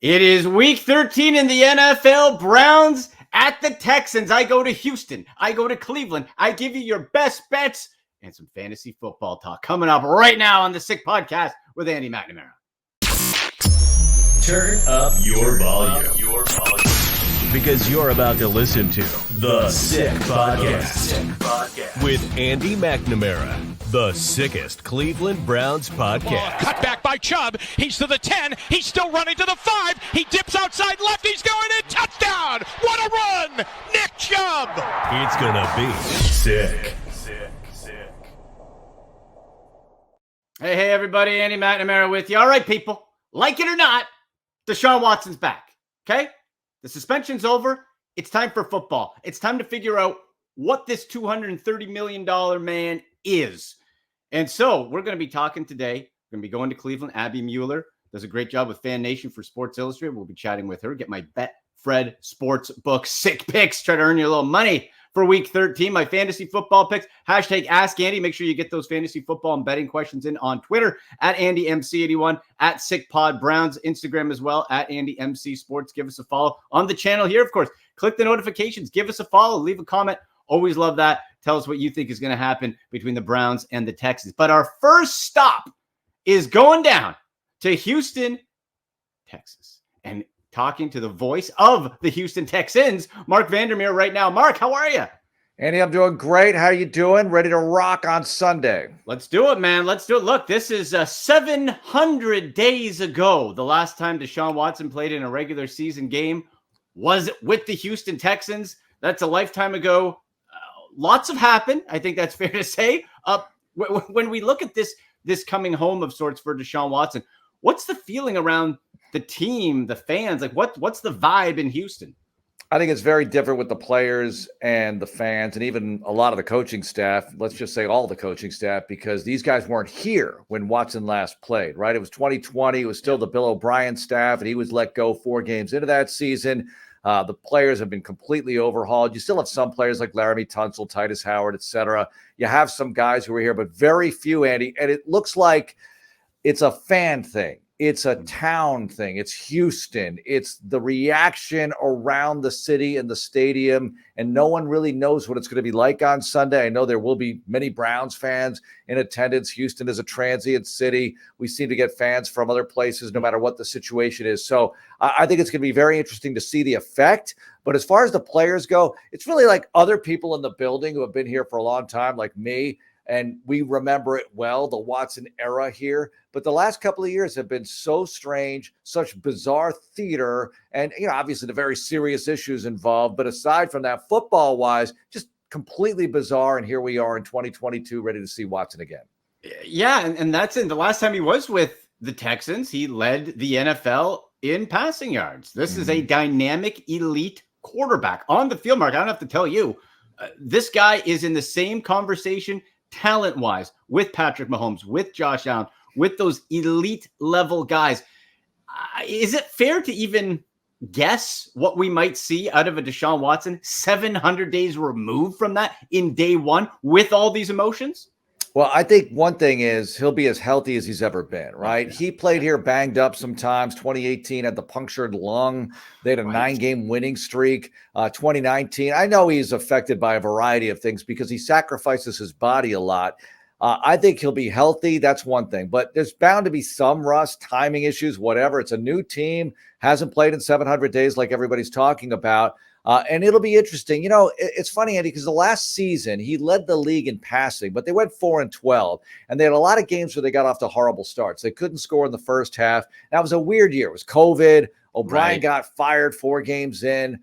It is week 13 in the NFL. Browns at the Texans. I go to Houston. I go to Cleveland. I give you your best bets and some fantasy football talk coming up right now on the Sick Podcast with Andy McNamara. Turn up your volume. Because you're about to listen to The Sick Podcast with Andy McNamara. The sickest Cleveland Browns podcast. Cut back by Chubb. He's to the 10. He's still running to the 5. He dips outside left. He's going in. Touchdown. What a run. Nick Chubb. It's going to be sick. Hey, everybody. Andy McNamara with you. All right, people. Like it or not, Deshaun Watson's back. Okay? The suspension's over. It's time for football. It's time to figure out what this $230 million man is. And so we're going to be talking today. We're going to be going to Cleveland. Abby Mueller does a great job with Fan Nation for Sports Illustrated. We'll be chatting with her. Get my Betfred sports book sick picks. Try to earn you a little money for week 13. My fantasy football picks. Hashtag Ask Andy. Make sure you get those fantasy football and betting questions in on Twitter at AndyMC81, at SickPodBrowns, Instagram as well, at AndyMC Sports. Give us a follow on the channel here, of course. Click the notifications. Give us a follow. Leave a comment. Always love that. Tell us what you think is going to happen between the Browns and the Texans. But our first stop is going down to Houston, Texas, and talking to the voice of the Houston Texans, Mark Vandermeer, right now. Mark, how are you? Andy, I'm doing great. How you doing? Ready to rock on Sunday? Let's do it, man. Let's do it. Look, this is 700 days ago. The last time Deshaun Watson played in a regular season game was with the Houston Texans. That's a lifetime ago. Lots have happened. I think that's fair to say. When we look at this coming home of sorts for Deshaun Watson, what's the feeling around the team, the fans? Like, what's the vibe in Houston? I think it's very different with the players and the fans and even a lot of the coaching staff. Let's just say all the coaching staff, because these guys weren't here when Watson last played, right? It was 2020. It was still the Bill O'Brien staff, and he was let go 4 games into that season. The players have been completely overhauled. You still have some players like Laramie Tunsil, Titus Howard, et cetera. You have some guys who are here, but very few, Andy. And it looks like it's a fan thing. It's a town thing. It's Houston. It's the reaction around the city and the stadium, and no one really knows what it's going to be like on Sunday. I know there will be many Browns fans in attendance. Houston is a transient city. We seem to get fans from other places no matter what the situation is. So I think it's going to be very interesting to see the effect. But as far as the players go, it's really like other people in the building who have been here for a long time, like me. And we remember it well, the Watson era here. But the last couple of years have been so strange, such bizarre theater, and obviously the very serious issues involved. But aside from that, football-wise, just completely bizarre. And here we are in 2022, ready to see Watson again. Yeah, and that's in the last time he was with the Texans, he led the NFL in passing yards. This is a dynamic, elite quarterback on the field, Mark. I don't have to tell you, this guy is in the same conversation talent-wise with Patrick Mahomes, with Josh Allen, with those elite level guys. Is it fair to even guess what we might see out of a Deshaun Watson 700 days removed from that in day one with all these emotions? Well, I think one thing is he'll be as healthy as he's ever been, right? Yeah. He played here banged up sometimes. 2018 had the punctured lung. They had a 9-game winning streak. 2019, I know he's affected by a variety of things because he sacrifices his body a lot. I think he'll be healthy. That's one thing. But there's bound to be some rust, timing issues, whatever. It's a new team, hasn't played in 700 days like everybody's talking about. And it'll be interesting. It's funny, Andy, because the last season he led the league in passing, but they went 4-12, and they had a lot of games where they got off to horrible starts. They couldn't score in the first half. That was a weird year. It was COVID. O'Brien got fired 4 games in.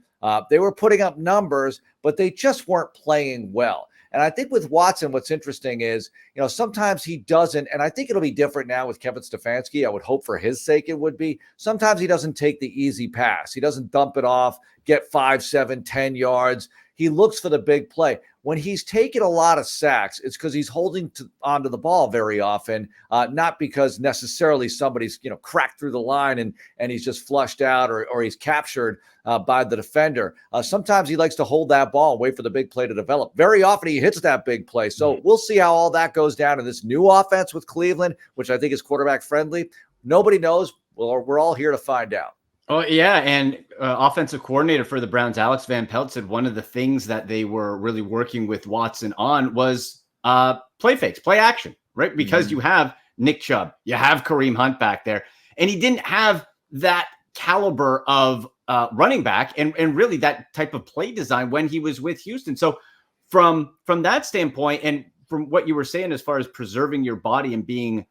They were putting up numbers, but they just weren't playing well. And I think with Watson, what's interesting is, sometimes he doesn't, and I think it'll be different now with Kevin Stefanski. I would hope for his sake it would be. Sometimes he doesn't take the easy pass. He doesn't dump it off, get 5, 7, 10 yards. He looks for the big play. When he's taken a lot of sacks, it's because he's holding onto the ball very often, not because necessarily somebody's cracked through the line and he's just flushed out or he's captured by the defender. Sometimes he likes to hold that ball and wait for the big play to develop. Very often he hits that big play. So we'll see how all that goes down in this new offense with Cleveland, which I think is quarterback friendly. Nobody knows. Well, we're all here to find out. Oh, yeah, and offensive coordinator for the Browns, Alex Van Pelt, said one of the things that they were really working with Watson on was play fakes, play action, right? Because you have Nick Chubb, you have Kareem Hunt back there, and he didn't have that caliber of running back and really that type of play design when he was with Houston. So from that standpoint, and from what you were saying as far as preserving your body and being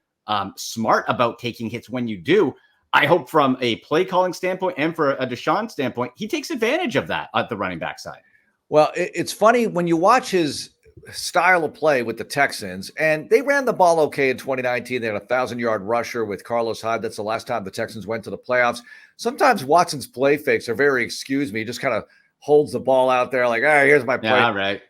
smart about taking hits when you do, I hope from a play calling standpoint and for a Deshaun standpoint, he takes advantage of that at the running back side. Well, it's funny when you watch his style of play with the Texans, and they ran the ball okay in 2019. They had a 1,000-yard rusher with Carlos Hyde. That's the last time the Texans went to the playoffs. Sometimes Watson's play fakes are very, excuse me, he just kind of holds the ball out there like, all right, here's my play. Yeah, right.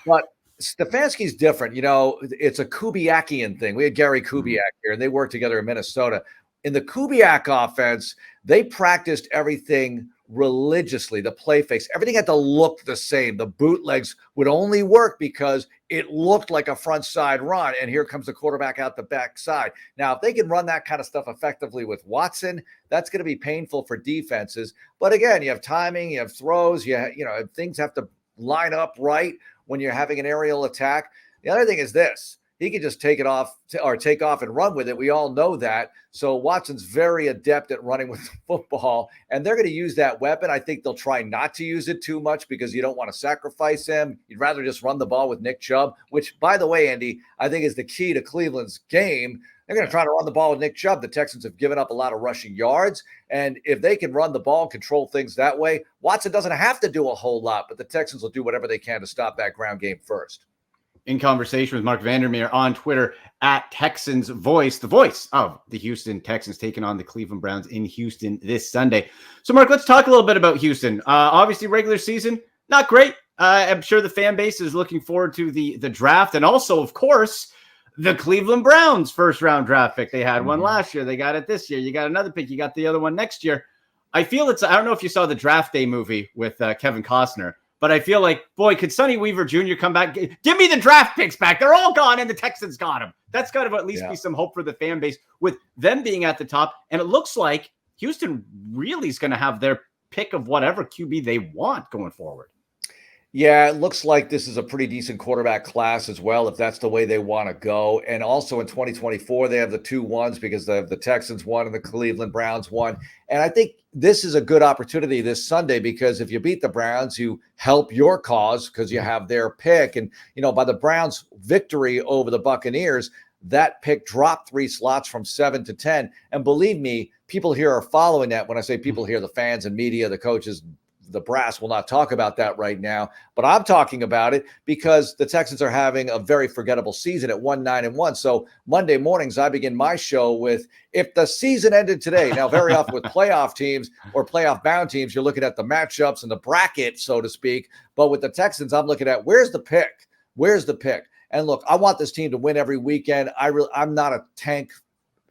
But Stefanski's different. You know, it's a Kubiakian thing. We had Gary Kubiak here, and they worked together in Minnesota. In the Kubiak offense, they practiced everything religiously. The play fakes, everything had to look the same. The bootlegs would only work because it looked like a front side run, and here comes the quarterback out the back side. Now, if they can run that kind of stuff effectively with Watson, that's going to be painful for defenses. But again, you have timing, you have throws, you know, things have to line up right when you're having an aerial attack. The other thing is this. He can just take off and run with it. We all know that. So Watson's very adept at running with the football, and they're going to use that weapon. I think they'll try not to use it too much because you don't want to sacrifice him. You'd rather just run the ball with Nick Chubb, which, by the way, Andy, I think is the key to Cleveland's game. They're going to try to run the ball with Nick Chubb. The Texans have given up a lot of rushing yards, and if they can run the ball, control things that way, Watson doesn't have to do a whole lot, but the Texans will do whatever they can to stop that ground game first. In conversation with Mark Vandermeer on Twitter at Texans Voice, the voice of the Houston Texans taking on the Cleveland Browns in Houston this Sunday. So, Mark, let's talk a little bit about Houston. Obviously, regular season, not great. I'm sure the fan base is looking forward to the draft. And also, of course, the Cleveland Browns first-round draft pick. They had one last year. They got it this year. You got another pick. You got the other one next year. I feel I don't know if you saw the Draft Day movie with Kevin Costner, but I feel like, boy, could Sonny Weaver Jr. come back? Give me the draft picks back. They're all gone, and the Texans got them. That's got to at least be some hope for the fan base with them being at the top. And it looks like Houston really is going to have their pick of whatever QB they want going forward. Yeah, it looks like this is a pretty decent quarterback class as well, if that's the way they want to go. And also in 2024, they have the 2 ones because they have the Texans one and the Cleveland Browns one. And I think this is a good opportunity this Sunday because if you beat the Browns, you help your cause because you have their pick. And, you know, by the Browns' victory over the Buccaneers, that pick dropped 3 slots from 7 to 10. And believe me, people here are following that. When I say people here, the fans and media, the coaches, the brass will not talk about that right now, but I'm talking about it because the Texans are having a very forgettable season at 1-9-1. So Monday mornings, I begin my show with, if the season ended today. Now, very often with playoff teams or playoff bound teams, you're looking at the matchups and the bracket, so to speak. But with the Texans, I'm looking at where's the pick? Where's the pick? And look, I want this team to win every weekend. I'm not a tank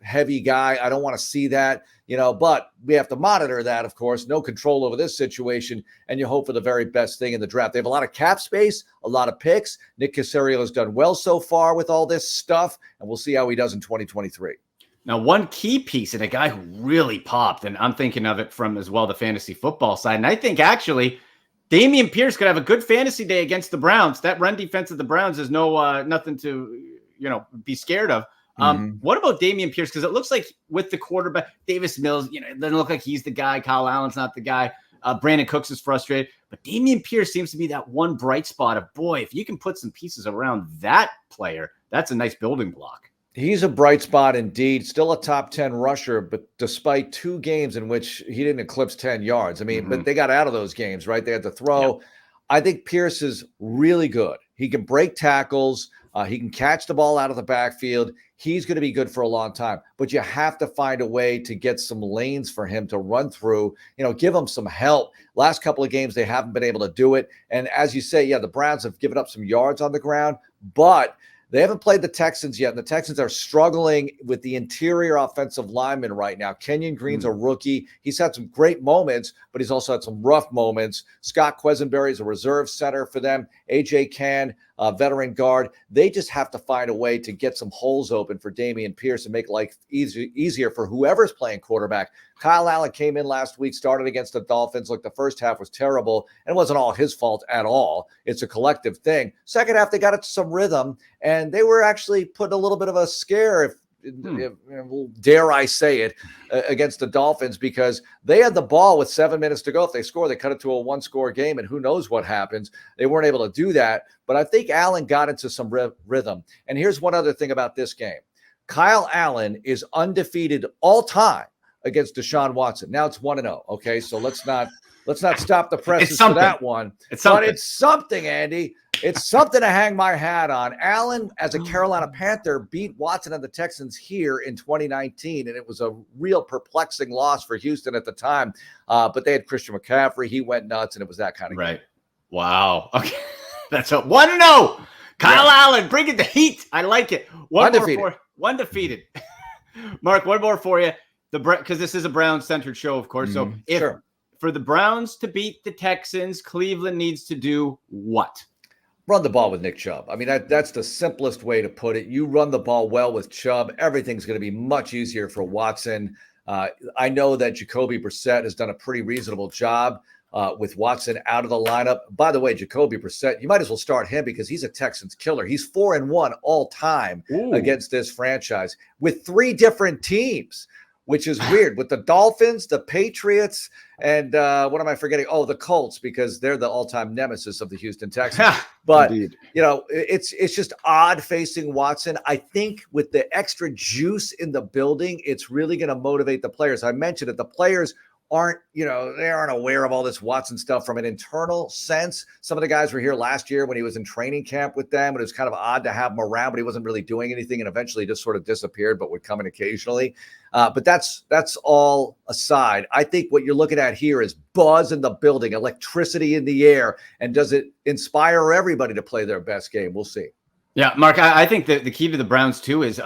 heavy guy. I don't want to see that, but we have to monitor that, of course. No control over this situation, and you hope for the very best thing in the draft. They have a lot of cap space, a lot of picks. Nick Caserio has done well so far with all this stuff, and we'll see how he does in 2023. Now, one key piece and a guy who really popped, and I'm thinking of it from as well the fantasy football side, and I think actually Dameon Pierce could have a good fantasy day against the Browns. That run defense of the Browns is nothing to be scared of. What about Dameon Pierce? Because it looks like with the quarterback, Davis Mills, it doesn't look like he's the guy. Kyle Allen's not the guy. Brandon Cooks is frustrated. But Dameon Pierce seems to be that one bright spot of, boy, if you can put some pieces around that player, that's a nice building block. He's a bright spot indeed. Still a top 10 rusher, but despite 2 games in which he didn't eclipse 10 yards. I mean, but they got out of those games, right? They had to throw. Yep. I think Pierce is really good. He can break tackles. He can catch the ball out of the backfield. He's going to be good for a long time, but you have to find a way to get some lanes for him to run through, give him some help. Last couple of games, they haven't been able to do it. And as you say, the Browns have given up some yards on the ground, but they haven't played the Texans yet. And the Texans are struggling with the interior offensive linemen right now. Kenyon Green's a rookie. He's had some great moments, but he's also had some rough moments. Scott Quesenberry is a reserve center for them. A.J. Cann, veteran guard. They just have to find a way to get some holes open for Dameon Pierce and make life easier for whoever's playing quarterback. Kyle Allen came in last week, started against the Dolphins. Look, the first half was terrible, and it wasn't all his fault at all. It's a collective thing. Second half, they got into some rhythm, and they were actually putting a little bit of a scare, if dare I say it, against the Dolphins, because they had the ball with 7 minutes to go. If they score, they cut it to a one-score game, and who knows what happens. They weren't able to do that, but I think Allen got into some rhythm. And here's one other thing about this game. Kyle Allen is undefeated all time against Deshaun Watson. Now it's 1-0. Okay, so let's not stop the presses for that one. But it's something, Andy. It's something to hang my hat on. Allen, as a Carolina Panther, beat Watson and the Texans here in 2019, and it was a real perplexing loss for Houston at the time. But they had Christian McCaffrey. He went nuts, and it was that kind of game. Wow. Okay, that's a 1-0. Kyle Allen, bring it the heat. I like it. Undefeated. Mark, one more for you. Because this is a Browns-centered show, of course. So for the Browns to beat the Texans, Cleveland needs to do what? Run the ball with Nick Chubb. I mean, that's the simplest way to put it. You run the ball well with Chubb, everything's going to be much easier for Watson. I know that Jacoby Brissett has done a pretty reasonable job with Watson out of the lineup. By the way, Jacoby Brissett, you might as well start him because he's a Texans killer. He's 4-1 all time against this franchise with 3 different teams, which is weird, with the Dolphins, the Patriots, and what am I forgetting? Oh, the Colts, because they're the all-time nemesis of the Houston Texans. But, it's just odd facing Watson. I think with the extra juice in the building, it's really going to motivate the players. I mentioned it. The players aren't aware of all this Watson stuff from an internal sense. Some of the guys were here last year when he was in training camp with them, and it was kind of odd to have him around, but he wasn't really doing anything, and eventually just sort of disappeared, but would come in occasionally. But that's all aside. I think what you're looking at here is buzz in the building, electricity in the air, and does it inspire everybody to play their best game? We'll see. Yeah, Mark, I think that the key to the Browns too is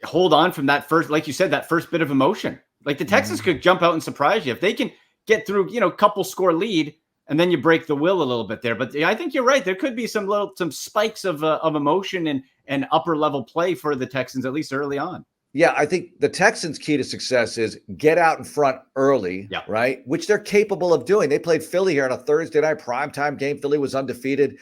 hold on from that first, like you said, that first bit of emotion. Like the Texans could jump out and surprise you if they can get through, couple score lead, and then you break the will a little bit there. But I think you're right. There could be some spikes of emotion and upper level play for the Texans, at least early on. Yeah, I think the Texans' key to success is get out in front early, right? Which they're capable of doing. They played Philly here on a Thursday night primetime game. Philly was undefeated.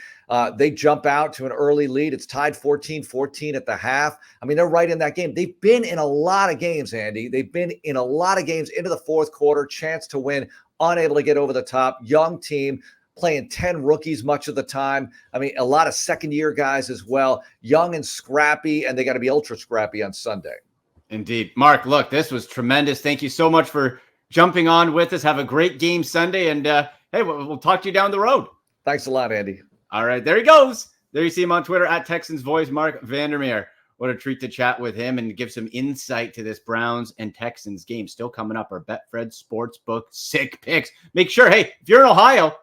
They jump out to an early lead. It's tied 14-14 at the half. I mean, they're right in that game. They've been in a lot of games, Andy. They've been in a lot of games into the fourth quarter, chance to win, unable to get over the top. Young team, playing 10 rookies much of the time. I mean, a lot of second-year guys as well. Young and scrappy, and they got to be ultra scrappy on Sunday. Indeed. Mark, look, this was tremendous. Thank you so much for jumping on with us. Have a great game Sunday, and hey, we'll talk to you down the road. Thanks a lot, Andy. All right, there he goes. There you see him on Twitter at Texans Voice, Mark Vandermeer. What a treat to chat with him and give some insight to this Browns and Texans game. Still coming up, our Betfred Sportsbook sick picks. Make sure, hey, if you're in Ohio,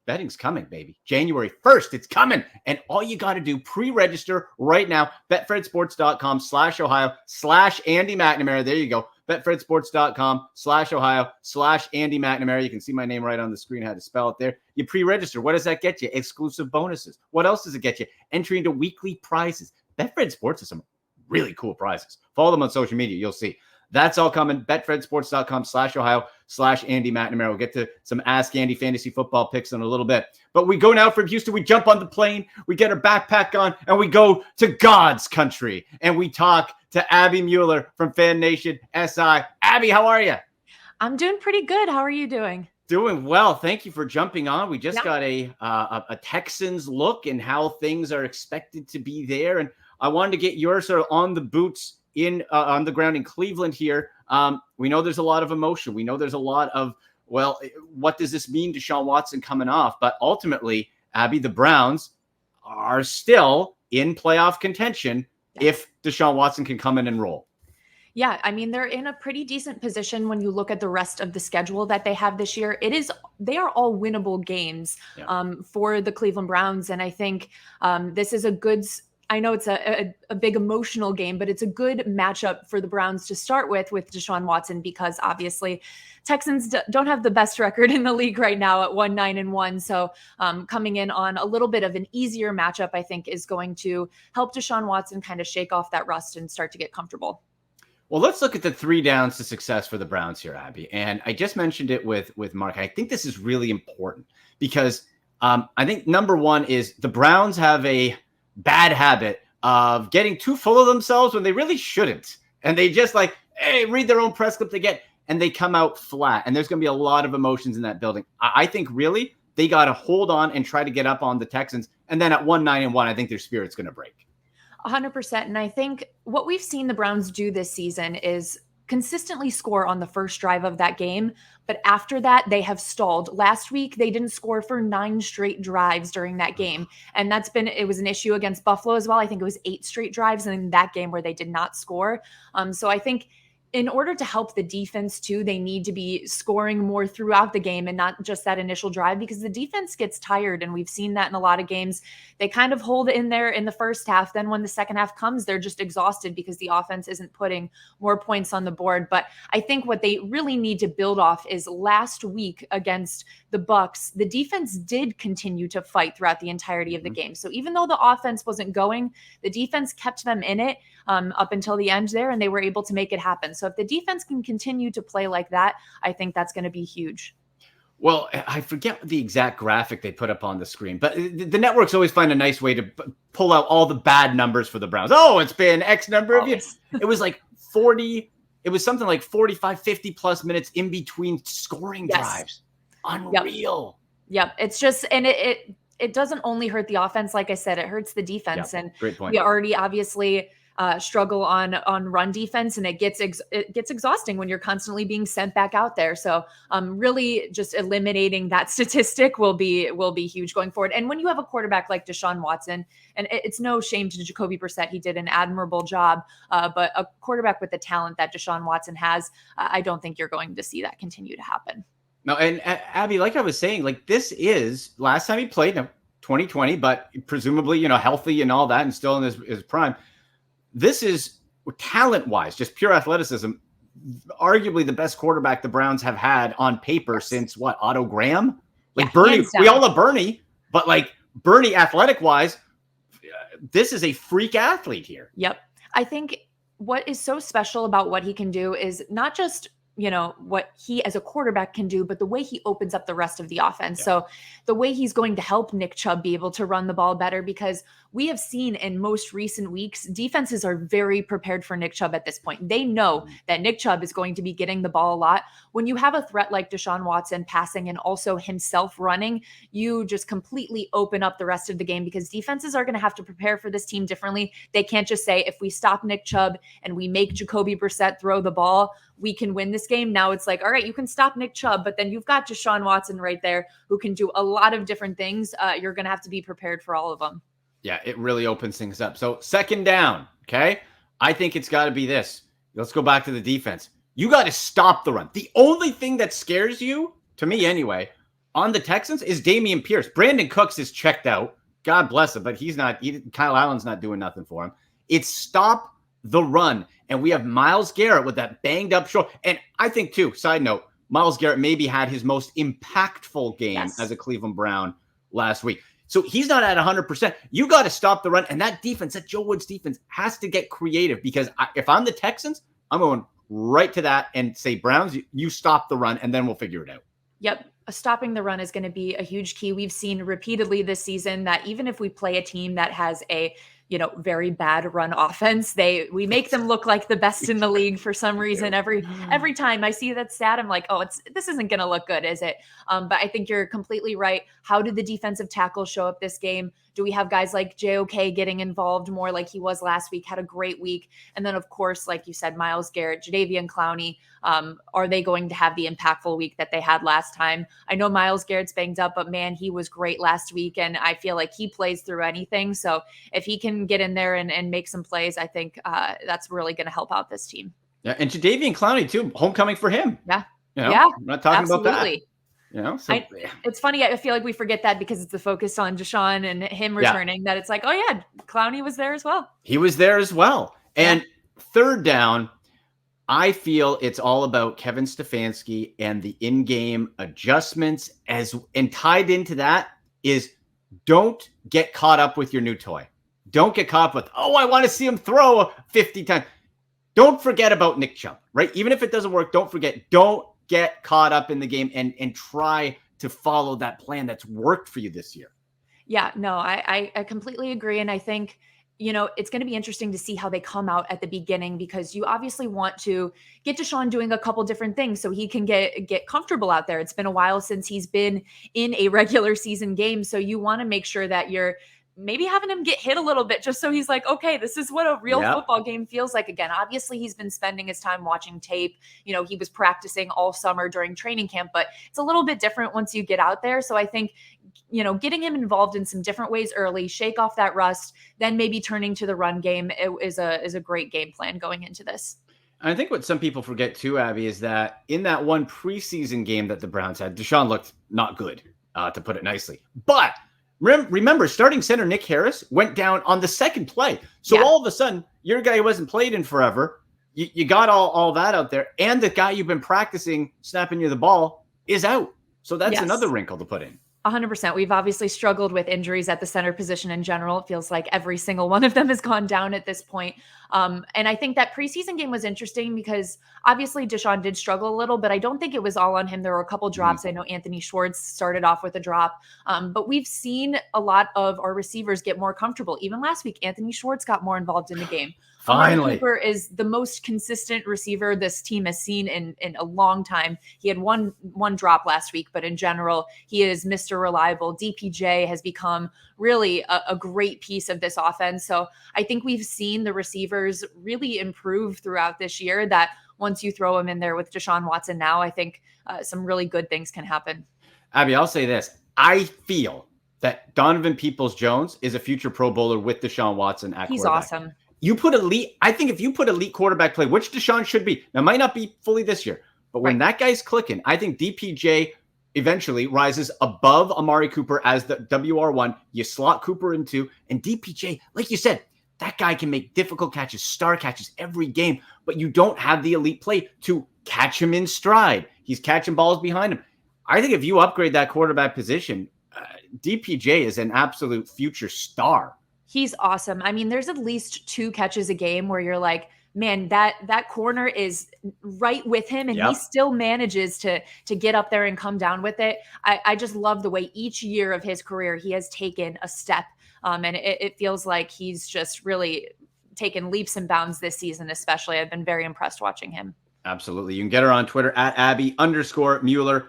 betting's coming, baby. January 1st, it's coming. And all you got to do, pre-register right now, betfredsports.com/Ohio/Andy McNamara. There you go. betfredsports.com/Ohio/Andy McNamara. You can see my name right on the screen. I had to spell it there. You pre-register. What does that get you? Exclusive bonuses. What else does it get you? Entry into weekly prizes. Betfred Sports has some really cool prizes. Follow them on social media. You'll see. That's all coming. betfredsports.com/Ohio/Andy McNamara. We'll get to some Ask Andy fantasy football picks in a little bit. But we go now from Houston. We jump on the plane. We get our backpack on, and we go to God's country. And we talk to Abby Mueller from Fan Nation SI. Abby, how are you? I'm doing pretty good. How are you doing? Doing well. Thank you for jumping on. We just got a Texans look and how things are expected to be there. And I wanted to get your sort of on the boots on the ground in Cleveland here. We know there's a lot of emotion. We know there's a lot of, well, what does this mean to Deshaun Watson coming off? But ultimately, Abby, the Browns are still in playoff contention if Deshaun Watson can come in and roll. Yeah, I mean, they're in a pretty decent position when you look at the rest of the schedule that they have this year. They are all winnable games for the Cleveland Browns. And I think this is I know it's a big emotional game, but it's a good matchup for the Browns to start with Deshaun Watson, because obviously Texans don't have the best record in the league right now at 1-9-1. So coming in on a little bit of an easier matchup, I think, is going to help Deshaun Watson kind of shake off that rust and start to get comfortable. Well, let's look at the 3 downs to success for the Browns here, Abby. And I just mentioned it with Mark. I think this is really important because I think number one is the Browns have a bad habit of getting too full of themselves when they really shouldn't. And they just read their own press clip and they come out flat. And there's going to be a lot of emotions in that building. I think really they got to hold on and try to get up on the Texans. And then at 1-9-1, I think their spirit's going to break. 100%. And I think what we've seen the Browns do this season is consistently score on the first drive of that game. But after that, they have stalled. Last week, they didn't score for 9 straight drives during that game. And it was an issue against Buffalo as well. I think it was 8 straight drives in that game where they did not score. So I think in order to help the defense too, they need to be scoring more throughout the game and not just that initial drive, because the defense gets tired. And we've seen that in a lot of games. They kind of hold in there in the first half. Then when the second half comes, they're just exhausted because the offense isn't putting more points on the board. But I think what they really need to build off is last week against the Bucks, the defense did continue to fight throughout the entirety of the game. So even though the offense wasn't going, the defense kept them in it up until the end there, and they were able to make it happen. So if the defense can continue to play like that, I think that's going to be huge. Well, I forget the exact graphic they put up on the screen, but the networks always find a nice way to pull out all the bad numbers for the Browns. Oh, it's been X number of years. It was like 40. It was something like 45, 50 plus minutes in between scoring drives. Unreal. Yep. It's just, and it doesn't only hurt the offense. Like I said, it hurts the defense. Yep. And great point. We already obviously struggle on run defense, and it gets exhausting when you're constantly being sent back out there. So really just eliminating that statistic will be huge going forward. And when you have a quarterback like Deshaun Watson, and it's no shame to Jacoby Brissett, he did an admirable job, but a quarterback with the talent that Deshaun Watson has, I don't think you're going to see that continue to happen. No, and Abby, like I was saying, this is last time he played, 2020, but presumably, healthy and all that and still in his prime. This is talent-wise, just pure athleticism, arguably the best quarterback the Browns have had on paper since Otto Graham? Bernie, we all love Bernie, but Bernie athletic-wise, this is a freak athlete here. Yep. I think what is so special about what he can do is not just what he as a quarterback can do, but the way he opens up the rest of the offense. Yeah. So the way he's going to help Nick Chubb be able to run the ball better, because we have seen in most recent weeks, defenses are very prepared for Nick Chubb at this point. They know that Nick Chubb is going to be getting the ball a lot. When you have a threat like Deshaun Watson passing and also himself running, you just completely open up the rest of the game, because defenses are going to have to prepare for this team differently. They can't just say, if we stop Nick Chubb and we make Jacoby Brissett throw the ball, we can win this game. Now it's all right, you can stop Nick Chubb, but then you've got Deshaun Watson right there who can do a lot of different things. You're going to have to be prepared for all of them. Yeah, it really opens things up. So 2nd down, okay? I think it's got to be this. Let's go back to the defense. You got to stop the run. The only thing that scares you, to me anyway, on the Texans is Dameon Pierce. Brandon Cooks is checked out. God bless him, but Kyle Allen's not doing nothing for him. It's stop the run. And we have Myles Garrett with that banged up shoulder. And I think, too, side note, Myles Garrett maybe had his most impactful game as a Cleveland Brown last week. So he's not at 100%. You got to stop the run. And that defense, that Joe Woods defense, has to get creative, because if I'm the Texans, I'm going right to that and say, Browns, you stop the run, and then we'll figure it out. Yep. Stopping the run is going to be a huge key. We've seen repeatedly this season that even if we play a team that has a very bad run offense, we make them look like the best in the league for some reason. Every time I see that stat, I'm like, this isn't going to look good, is it? But I think you're completely right. How did the defensive tackles show up this game? Do we have guys like JOK getting involved more like he was last week? Had a great week. And then, of course, like you said, Myles Garrett, Jadeveon Clowney, are they going to have the impactful week that they had last time? I know Myles Garrett's banged up, but man, he was great last week, and I feel like he plays through anything. So if he can get in there and make some plays, I think that's really going to help out this team. Yeah, and Jadeveon Clowney too, homecoming for him. Yeah, I'm not talking about that. It's funny. I feel like we forget that because it's the focus on Deshaun and him returning, that it's like, oh yeah, Clowney was there as well. He was there as well. And 3rd down, I feel it's all about Kevin Stefanski and the in-game adjustments, and tied into that is, don't get caught up with your new toy. Don't get caught up with, I want to see him throw 50 times. don't forget about Nick Chubb, right? Even if it doesn't work, don't get caught up in the game and try to follow that plan that's worked for you this year. Yeah, no, I completely agree. And I think, it's going to be interesting to see how they come out at the beginning, because you obviously want to get Deshaun doing a couple different things so he can get comfortable out there. It's been a while since he's been in a regular season game. So you want to make sure that you're maybe having him get hit a little bit just so he's like, okay, this is what a real football game feels like again. Obviously, he's been spending his time watching tape. He was practicing all summer during training camp, but it's a little bit different once you get out there. So I think, getting him involved in some different ways early, shake off that rust, then maybe turning to the run game is a great game plan going into this. I think what some people forget too, Abby, is that in that one preseason game that the Browns had, Deshaun looked not good, to put it nicely. But remember, starting center Nick Harris went down on the second play. So all of a sudden, your guy who hasn't played in forever, you got all that out there, and the guy you've been practicing snapping you the ball is out. So that's another wrinkle to put in. 100%. We've obviously struggled with injuries at the center position in general. It feels like every single one of them has gone down at this point. And I think that preseason game was interesting because obviously Deshaun did struggle a little, but I don't think it was all on him. There were a couple drops. I know Anthony Schwartz started off with a drop, but we've seen a lot of our receivers get more comfortable. Even last week, Anthony Schwartz got more involved in the game. Finally, Cooper is the most consistent receiver this team has seen in a long time. He had one drop last week, but in general, he is Mr. Reliable. DPJ has become really a great piece of this offense. So I think we've seen the receivers really improve throughout this year, that once you throw him in there with Deshaun Watson now, I think some really good things can happen. Abby, I'll say this. I feel that Donovan Peoples-Jones is a future Pro Bowler with Deshaun Watson at quarterback. He's awesome. I think if you put elite quarterback play, which Deshaun should be, now might not be fully this year, but when that guy's clicking, I think DPJ eventually rises above Amari Cooper as the WR1. You slot Cooper in 2, and DPJ, like you said, that guy can make difficult catches, star catches every game, but you don't have the elite play to catch him in stride. He's catching balls behind him. I think if you upgrade that quarterback position, DPJ is an absolute future star. He's awesome. I mean, there's at least 2 catches a game where you're like, man, that corner is right with him, and he still manages to get up there and come down with it. I just love the way each year of his career he has taken a step, and it feels like he's just really taken leaps and bounds this season, especially. I've been very impressed watching him. Absolutely. You can get her on Twitter at Abby_Mueller_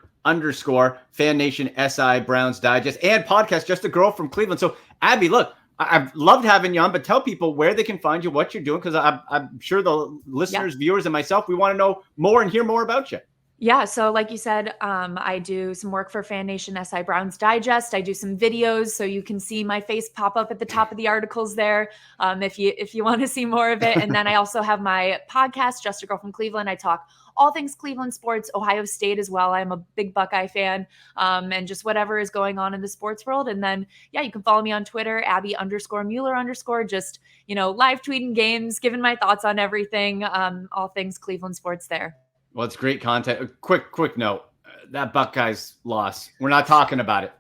Fan Nation SI Browns Digest and podcast, Just a Girl from Cleveland. So Abby, look, I've loved having you on, but tell people where they can find you, what you're doing, because I'm sure the listeners, viewers, and myself, we want to know more and hear more about you. Yeah. So like you said, I do some work for Fan Nation SI Browns Digest. I do some videos, so you can see my face pop up at the top of the articles there, if you want to see more of it. And then I also have my podcast, Just a Girl from Cleveland. I talk all things Cleveland sports, Ohio State as well. I'm a big Buckeye fan, and just whatever is going on in the sports world. And then, you can follow me on Twitter, Abby_Mueller_, just, live tweeting games, giving my thoughts on everything, all things Cleveland sports there. Well, it's great content. A quick note. That Buckeyes loss, we're not talking about it.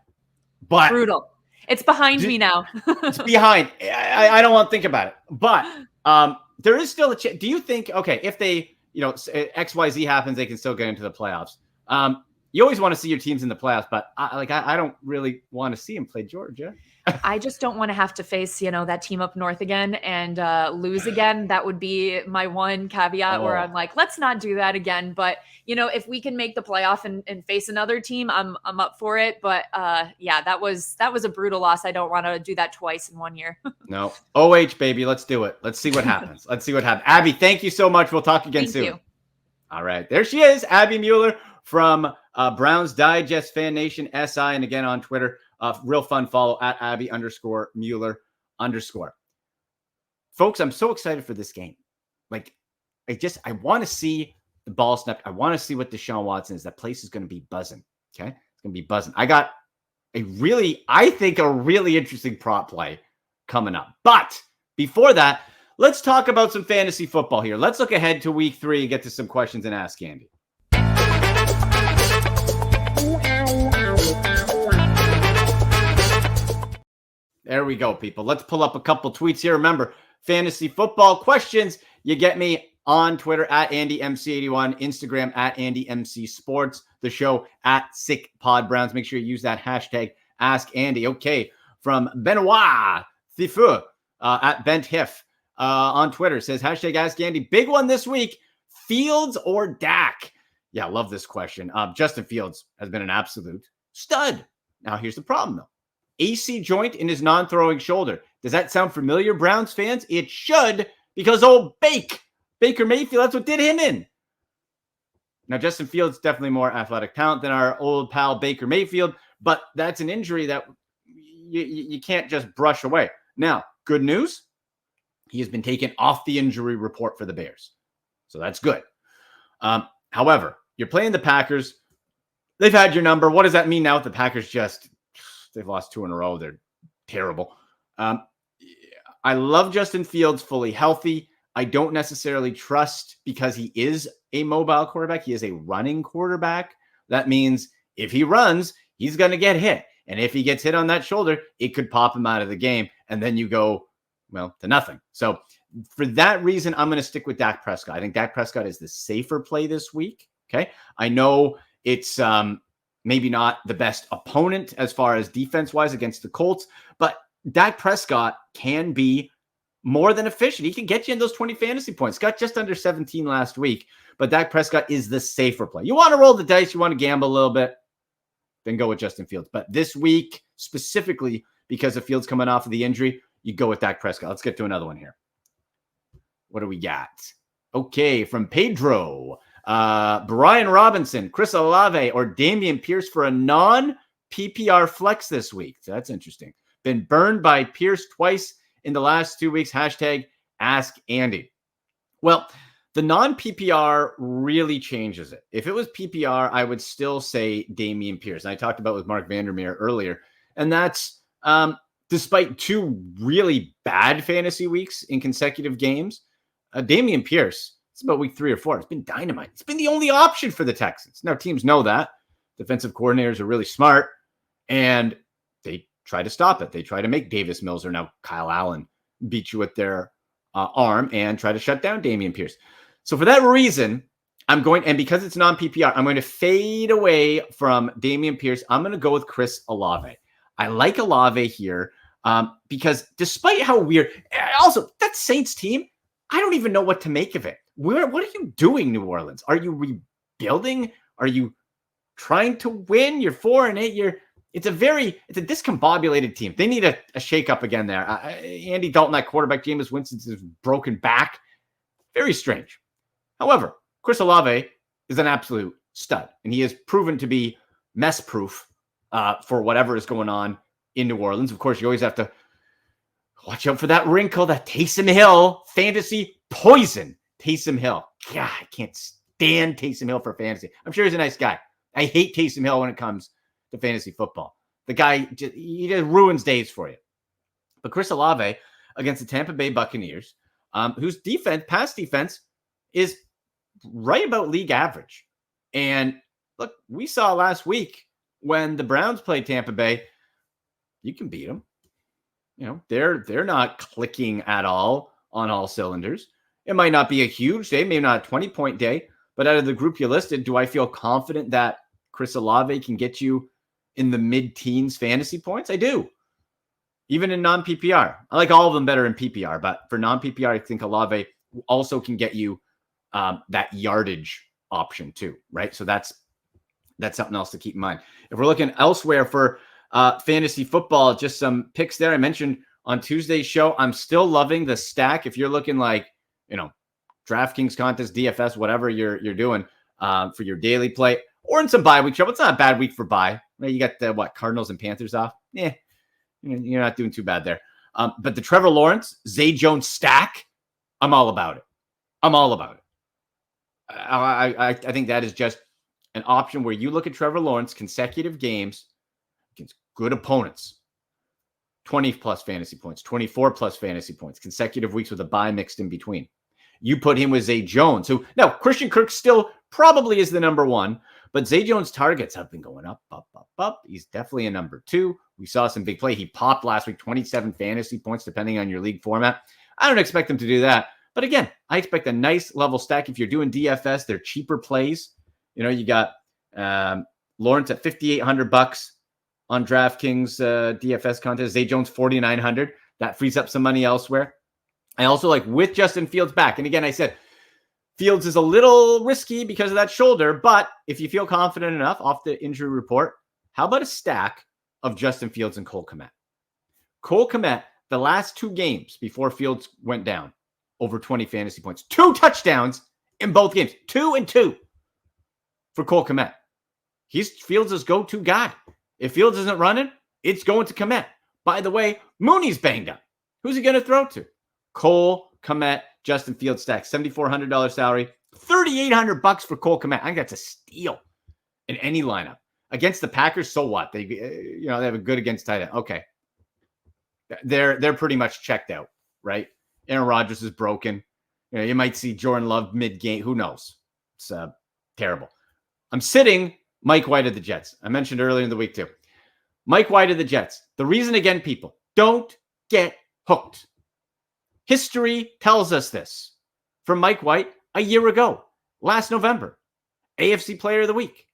But brutal. It's behind me now. It's behind. I don't want to think about it. But there is still a chance. Do you think, okay, if they, XYZ happens, they can still get into the playoffs. You always want to see your teams in the playoffs, but I don't really want to see them play Georgia. I just don't want to have to face, that team up north again and lose again. That would be my one caveat where I'm like, let's not do that again. But, if we can make the playoff and face another team, I'm up for it. But that was a brutal loss. I don't want to do that twice in 1 year. No. OH, baby. Let's do it. Let's see what happens. Abby, thank you so much. We'll talk again soon. Thank you. All right. There she is, Abby Mueller from Browns Digest, Fan Nation SI, and again on Twitter. Real fun follow at Abby_Mueller_. Folks, I'm so excited for this game. I want to see the ball snap. I want to see what Deshaun Watson is. That place is going to be buzzing. Okay. It's going to be buzzing. I got a really interesting prop play coming up. But before that, let's talk about some fantasy football here. Let's look ahead to week 3 and get to some questions and ask Andy. There we go, people. Let's pull up a couple tweets here. Remember, fantasy football questions. You get me on Twitter at AndyMC81, Instagram at AndyMCSports, the show at SickPodBrowns. Make sure you use that hashtag #AskAndy. Okay, from Benoit Thifu at Bent Hiff on Twitter says hashtag #AskAndy. Big one this week, Fields or Dak? Yeah, I love this question. Justin Fields has been an absolute stud. Now, here's the problem, though. AC joint in his non-throwing shoulder. Does that sound familiar, Browns fans? It should, because old Baker Mayfield, that's what did him in. Now, Justin Fields definitely more athletic talent than our old pal Baker Mayfield, but that's an injury that you can't just brush away. Now, good news, he has been taken off the injury report for the Bears. So that's good. However, you're playing the Packers. They've had your number. What does that mean now with the Packers? They've lost 2 in a row. They're terrible. I love Justin Fields fully healthy. I don't necessarily trust because he is a mobile quarterback. He is a running quarterback. That means if he runs, he's going to get hit. And if he gets hit on that shoulder, it could pop him out of the game. And then you go, well, to nothing. So for that reason, I'm going to stick with Dak Prescott. I think Dak Prescott is the safer play this week. Okay. I know it's maybe not the best opponent as far as defense-wise against the Colts, but Dak Prescott can be more than efficient. He can get you in those 20 fantasy points. Got just under 17 last week, but Dak Prescott is the safer play. You want to roll the dice, you want to gamble a little bit, then go with Justin Fields. But this week, specifically because of Fields coming off of the injury, you go with Dak Prescott. Let's get to another one here. What do we got? Okay, from Pedro. Brian Robinson, Chris Olave, or Dameon Pierce for a non-PPR flex this week. So that's interesting. Been burned by Pierce twice in the last 2 weeks. Hashtag Ask Andy. Well, the non-PPR really changes it. If it was PPR, I would still say Dameon Pierce. And I talked about with Mark Vandermeer earlier. And that's despite 2 really bad fantasy weeks in consecutive games. Dameon Pierce, it's about week 3 or 4. It's been dynamite. It's been the only option for the Texans. Now, teams know that. Defensive coordinators are really smart, and they try to stop it. They try to make Davis Mills, or now Kyle Allen, beat you with their arm and try to shut down Dameon Pierce. So for that reason, I'm going, and because it's non-PPR, I'm going to fade away from Dameon Pierce. I'm going to go with Chris Olave. I like Olave here because despite how weird, also that Saints team, I don't even know what to make of it. What are you doing, New Orleans? Are you rebuilding? Are you trying to win? You're 4-8. It's a discombobulated team. They need a shakeup again there. Andy Dalton, that quarterback, Jameis Winston's broken back. Very strange. However, Chris Olave is an absolute stud, and he has proven to be mess-proof for whatever is going on in New Orleans. Of course, you always have to watch out for that wrinkle, that Taysom Hill fantasy poison. Taysom Hill. God, I can't stand Taysom Hill for fantasy. I'm sure he's a nice guy. I hate Taysom Hill when it comes to fantasy football. The guy, he just ruins days for you. But Chris Olave against the Tampa Bay Buccaneers, whose pass defense is right about league average. And look, we saw last week when the Browns played Tampa Bay, you can beat them. You know, they're not clicking at all on all cylinders. It might not be a huge day, maybe not a 20-point day, but out of the group you listed, do I feel confident that Chris Olave can get you in the mid-teens fantasy points? I do. Even in non-PPR. I like all of them better in PPR, but for non-PPR, I think Olave also can get you that yardage option too, right? So that's something else to keep in mind. If we're looking elsewhere for fantasy football, just some picks there. I mentioned on Tuesday's show, I'm still loving the stack. If you're looking like, DraftKings contest, DFS, whatever you're doing for your daily play, or in some bye week trouble. It's not a bad week for bye. You got the Cardinals and Panthers off. Yeah, you're not doing too bad there. But the Trevor Lawrence, Zay Jones stack, I'm all about it. I think that is just an option where you look at Trevor Lawrence consecutive games against good opponents. 20 plus fantasy points, 24 plus fantasy points, consecutive weeks with a bye mixed in between. You put him with Zay Jones, who now Christian Kirk still probably is the number 1, but Zay Jones' targets have been going up. He's definitely a number 2. We saw some big play. He popped last week, 27 fantasy points, depending on your league format. I don't expect him to do that, But again, I expect a nice level stack. If you're doing DFS, they're cheaper plays. You got Lawrence at $5,800 on DraftKings DFS contest. Zay Jones $4,900. That frees up some money elsewhere. I also like with Justin Fields back. And again, I said Fields is a little risky because of that shoulder. But if you feel confident enough off the injury report, how about a stack of Justin Fields and Cole Kmet? Cole Kmet, the last 2 games before Fields went down, over 20 fantasy points. 2 touchdowns in both games. 2 and 2 for Cole Kmet. He's Fields' go-to guy. If Fields isn't running, it's going to Kmet. By the way, Mooney's banged up. Who's he going to throw to? Cole Kmet, Justin Fields stack, $7,400 salary, $3,800 for Cole Kmet. I think that's a steal in any lineup. Against the Packers, so what? They have a good against tight end. Okay. They're pretty much checked out, right? Aaron Rodgers is broken. You might see Jordan Love mid-game. Who knows? It's terrible. I'm sitting Mike White of the Jets. I mentioned earlier in the week too. Mike White of the Jets. The reason, again, people, don't get hooked. History tells us this. From Mike White a year ago, last November, AFC Player of the Week.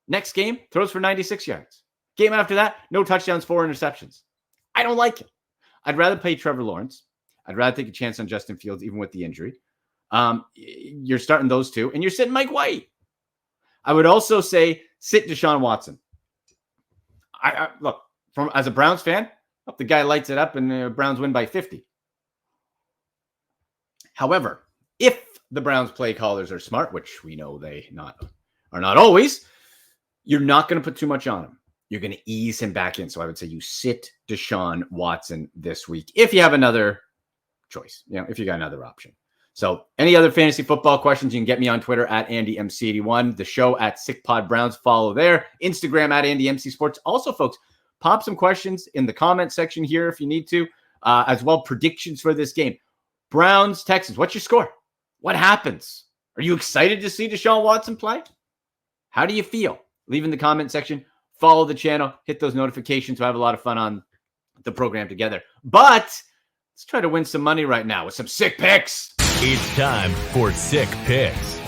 Next game, throws for 96 yards. Game after that, no touchdowns, 4 interceptions. I don't like it. I'd rather play Trevor Lawrence. I'd rather take a chance on Justin Fields, even with the injury. You're starting those 2, and you're sitting Mike White. I would also say sit Deshaun Watson. I look, as a Browns fan, hope the guy lights it up and the Browns win by 50. However, if the Browns play callers are smart, which we know they are not always, you're not going to put too much on him. You're going to ease him back in. So I would say you sit Deshaun Watson this week if you have another choice, if you got another option. So any other fantasy football questions, you can get me on Twitter at AndyMC81, the show at SickPodBrowns. Follow there. Instagram at AndyMCSports. Also, folks, pop some questions in the comment section here if you need to, as well predictions for this game. Browns, Texans, what's your score? What happens? Are you excited to see Deshaun Watson play? How do you feel? Leave in the comment section. Follow the channel. Hit those notifications. We'll have a lot of fun on the program together. But let's try to win some money right now with some sick picks. It's time for Sick Picks.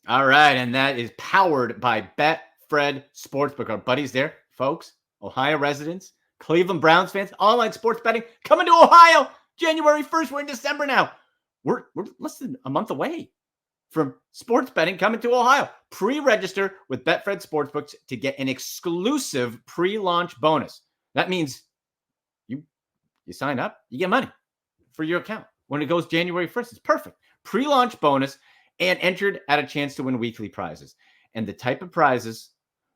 All right, and that is powered by Betfred Sportsbook. Our buddies there, folks, Ohio residents, Cleveland Browns fans, online sports betting coming to Ohio January 1st. We're in December now. We're less than a month away from sports betting coming to Ohio. Pre-register with Betfred Sportsbooks to get an exclusive pre-launch bonus. That means you sign up, you get money for your account. When it goes January 1st, it's perfect. Pre-launch bonus and entered at a chance to win weekly prizes. And the type of prizes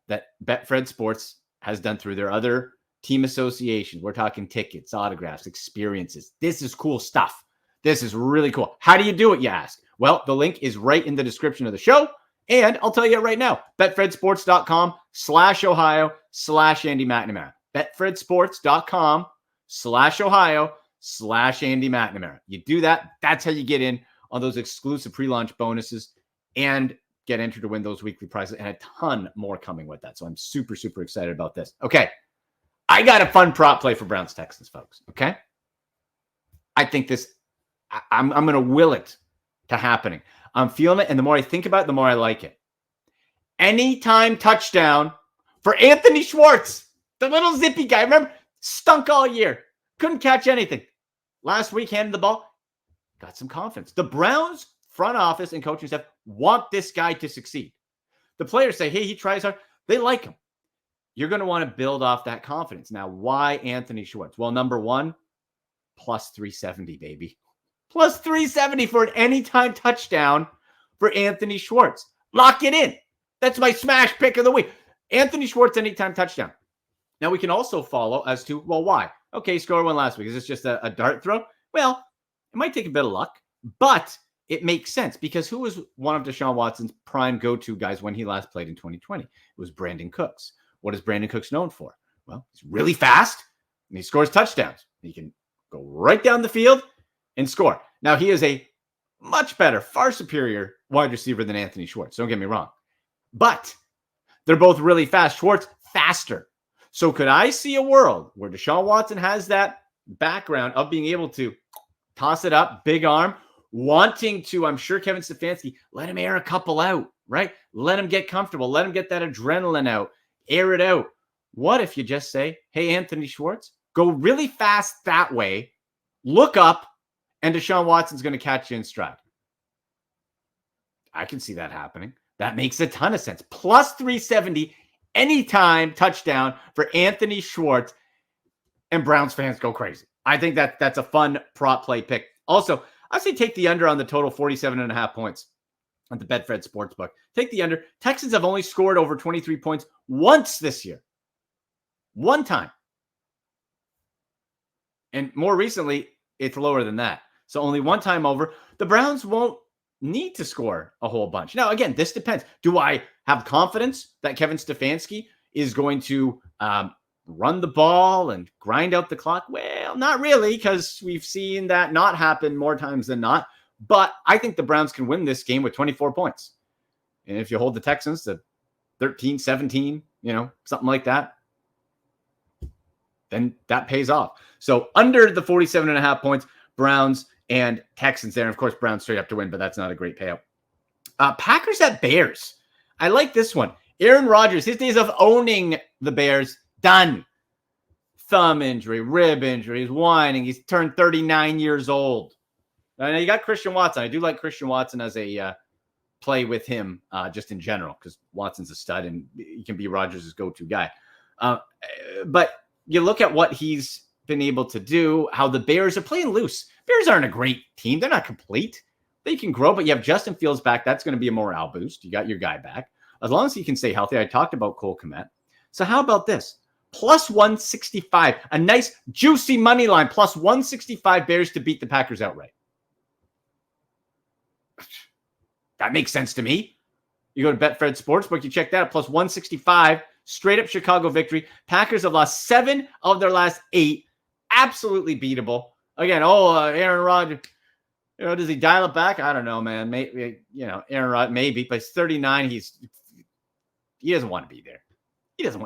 that Betfred Sports has done through their other team associations. We're talking tickets, autographs, experiences. This is cool stuff. This is really cool. How do you do it, you ask? Well, the link is right in the description of the show. And I'll tell you right now, betfredsports.com/Ohio/Andy McNamara. betfredsports.com/Ohio/Andy McNamara. You do that. That's how you get in on those exclusive pre-launch bonuses and get entered to win those weekly prizes and a ton more coming with that. So I'm super, super excited about this. Okay. I got a fun prop play for Browns Texans, folks. Okay. I think this, I'm going to will it to happening. I'm feeling it. And the more I think about it, the more I like it. Anytime touchdown for Anthony Schwartz, the little zippy guy. Remember, stunk all year. Couldn't catch anything. Last week, handed the ball. Got some confidence. The Browns front office and coaching staff want this guy to succeed. The players say, hey, he tries hard. They like him. You're going to want to build off that confidence. Now, why Anthony Schwartz? Well, number one, plus 370, baby. Plus 370 for an anytime touchdown for Anthony Schwartz. Lock it in. That's my smash pick of the week. Anthony Schwartz, anytime touchdown. Now, we can also follow as to, well, why? Okay, he scored one last week. Is this just a dart throw? Well, it might take a bit of luck, but it makes sense because who was one of Deshaun Watson's prime go-to guys when he last played in 2020? It was Brandon Cooks. What is Brandon Cooks known for? Well, he's really fast and he scores touchdowns. He can go right down the field and score. Now, he is a much better, far superior wide receiver than Anthony Schwartz. Don't get me wrong. But they're both really fast. Schwartz, faster. So could I see a world where Deshaun Watson has that background of being able to toss it up, big arm, wanting to, I'm sure Kevin Stefanski, let him air a couple out, right? Let him get comfortable. Let him get that adrenaline out, air it out. What if you just say, hey, Anthony Schwartz, go really fast that way, look up, and Deshaun Watson's going to catch you in stride. I can see that happening. That makes a ton of sense. Plus 370 anytime touchdown for Anthony Schwartz, and Browns fans go crazy. I think that's a fun prop play pick. Also, I say take the under on the total 47.5 points at the Betfred Sportsbook. Take the under. Texans have only scored over 23 points once this year. One time. And more recently, it's lower than that. So only one time over. The Browns won't need to score a whole bunch. Now, again, this depends. Do I have confidence that Kevin Stefanski is going to run the ball and grind out the clock? Well, not really, because we've seen that not happen more times than not. But I think the Browns can win this game with 24 points. And if you hold the Texans to 13, 17, something like that, then that pays off. So under the 47.5 points, Browns and Texans there. And of course, Browns straight up to win, but that's not a great payout. Packers at Bears. I like this one. Aaron Rodgers, his days of owning the Bears, done. Thumb injury, rib injury, he's whining. He's turned 39 years old. Now you got Christian Watson. I do like Christian Watson as a play with him just in general, because Watson's a stud and he can be Rodgers' go-to guy. But you look at what he's been able to do, how the Bears are playing loose. Bears aren't a great team. They're not complete. They can grow, but you have Justin Fields back. That's going to be a morale boost. You got your guy back. As long as he can stay healthy. I talked about Cole Kmet. So how about this? Plus 165. A nice, juicy money line. Plus 165 Bears to beat the Packers outright. That makes sense to me. You go to Betfred Sportsbook, you check that out. Plus 165. Straight up Chicago victory. Packers have lost 7 of their last 8. Absolutely beatable. Again, Aaron Rodgers, does he dial it back? I don't know, man. Maybe, Aaron Rodgers, maybe, but he's 39. He doesn't want to be there.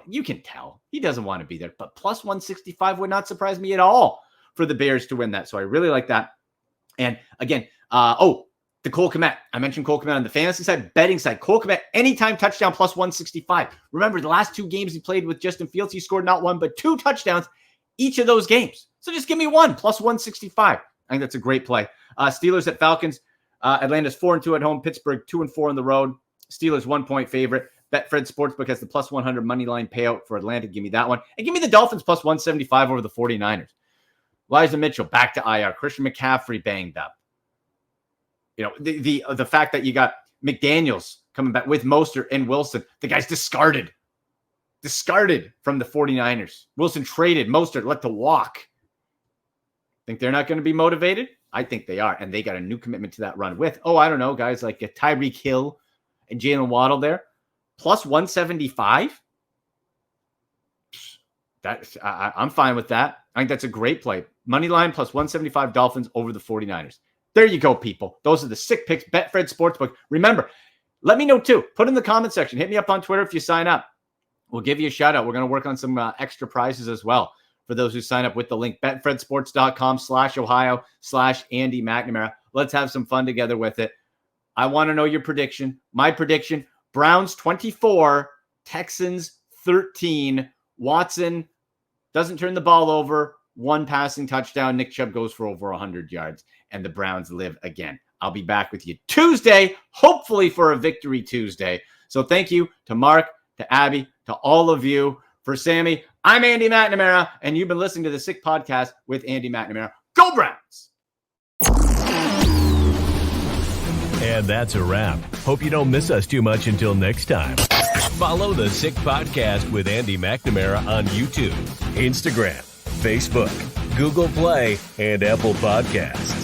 You can tell he doesn't want to be there, but plus 165 would not surprise me at all for the Bears to win that. So I really like that. And again, the Cole Kmet. I mentioned Cole Kmet on the fantasy side, betting side. Cole Kmet, anytime touchdown plus 165. Remember, the last 2 games he played with Justin Fields, he scored not 1, but 2 touchdowns each of those games. So just give me 1 plus 165. I think that's a great play. Steelers at Falcons. Atlanta's 4-2 at home. Pittsburgh 2-4 on the road. Steelers 1-point favorite. Betfred Sportsbook has the plus 100 money line payout for Atlanta. Give me that one. And give me the Dolphins plus 175 over the 49ers. Elijah Mitchell back to IR. Christian McCaffrey banged up. The fact that you got McDaniels coming back with Mostert and Wilson. The guy's discarded from the 49ers. Wilson traded. Mostert let to walk. Think they're not going to be motivated? I think they are. And they got a new commitment to that run with, I don't know, guys like Tyreek Hill and Jalen Waddle there. Plus 175. I'm fine with that. I think that's a great play. Money line plus 175 Dolphins over the 49ers. There you go, people. Those are the sick picks. Betfred Sportsbook. Remember, let me know too. Put in the comment section. Hit me up on Twitter if you sign up. We'll give you a shout out. We're going to work on some extra prizes as well for those who sign up with the link. betfredsports.com/Ohio/Andy McNamara. Let's have some fun together with it. I want to know your prediction. My prediction, Browns 24, Texans 13. Watson doesn't turn the ball over. 1 passing touchdown. Nick Chubb goes for over 100 yards, and the Browns live again. I'll be back with you Tuesday, hopefully for a Victory Tuesday. So thank you to Mark, to Abby, to all of you. For Sammy, I'm Andy McNamara, and you've been listening to the Sick Podcast with Andy McNamara. Go Browns! And that's a wrap. Hope you don't miss us too much until next time. Follow the Sick Podcast with Andy McNamara on YouTube, Instagram, Facebook, Google Play, and Apple Podcasts.